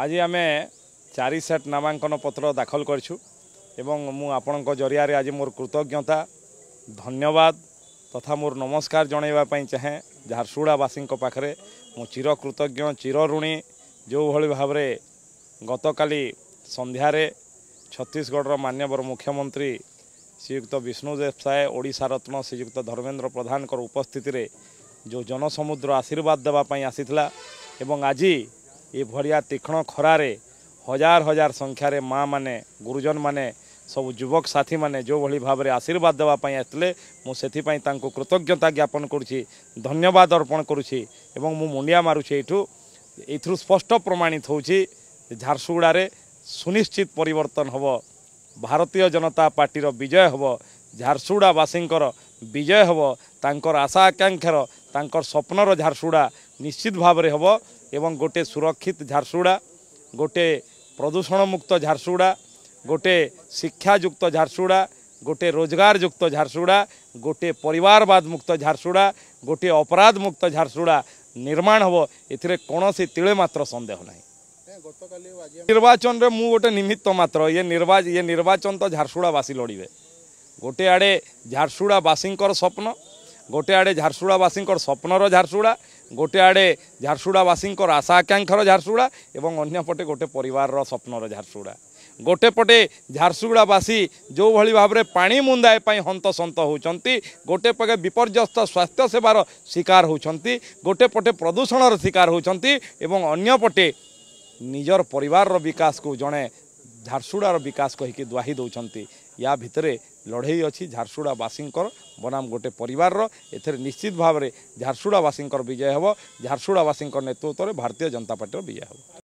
आज आम 4 सेट नामांकन पत्र दाखल करूँ आपण जरिया आज मोर कृतज्ञता धन्यवाद तथा मोर नमस्कार जनवाई चाहे झारसुगुड़ावासी पाखे मु चिर कृतज्ञ चिर ऋणी जो भली भाव गतकाली संध्यारे छत्तीसगढ़ माननीय मुख्यमंत्री श्रीयुक्त विष्णुदेव साय ओडिशा रत्न श्रीयुक्त धर्मेंद्र प्रधान उपस्थित रे जो जनसमुद्र आशीर्वाद देवाई आसीथिला एवं आज ये भरिया तीक्ष्ण खरारे हजार हजार संख्यार माँ माने गुरुजन माने सब युवक साथी माने जो भली भाव आशीर्वाद देवाई आसते मुझे कृतज्ञता ज्ञापन करुँची धन्यवाद अर्पण करुँची एवं मु मुंडिया मारुछि एथु स्पष्ट प्रमाणित होछि झारसुगुड़ा सुनिश्चित परिवर्तन हब भारतीय जनता पार्टीर विजय हब झारसुगुड़ावासींकर विजय हब तांकर आशा आकांक्षार तांकर स्वप्नर झारसुगुड़ा निश्चित भाव में हब एवं गोटे सुरक्षित झारसुगुड़ा गोटे प्रदूषण मुक्त झारसुगुड़ा गोटे शिक्षायुक्त झारसुगुड़ा गोटे रोजगार युक्त झारसुगुड़ा गोटे परिवारवाद मुक्त झारसुगुड़ा गोटे अपराध मुक्त झारसुगुड़ा निर्माण हब एथिरे कौनसी तिले मात्र संदेह नहीं। निर्वाचन रे मु गोटे निमित्त मात्र ये निर्वाचन तो झारसुगुड़ावासी लड़े गोटे आड़े झारसुगुड़ावासी स्वप्न गोटे आड़े झारसुगुड़ावासी स्वप्नर झारसुगुड़ा गोटे आड़े झारसुगुड़ावासी आशा आकांक्षार झारसुगुड़ा एवं अन्य पटे गोटे परिवार स्वप्नर झारसुगुड़ा गोटे पटे झारसुगुड़ावासी जो भली भाव में पानी मुंदाए हंतसंत होती गोटे पटे विपर्यस्त स्वास्थ्य सेवार शिकार होती गोटे पटे प्रदूषणर शिकार होती एवं अन्य पटे निजर परिवार विकास को जड़े झारसुगुड़ार विकास कहीकि दुआही दौरान या भितरे लड़ई अच्छी झारसुगुड़ावासी बनाम गोटे परिवार एथेर निश्चित भाव में झारसुगुड़ावासी विजय हब झारसुगुड़ावासी नेतृत्व में भारतीय जनता पार्टी विजय हब।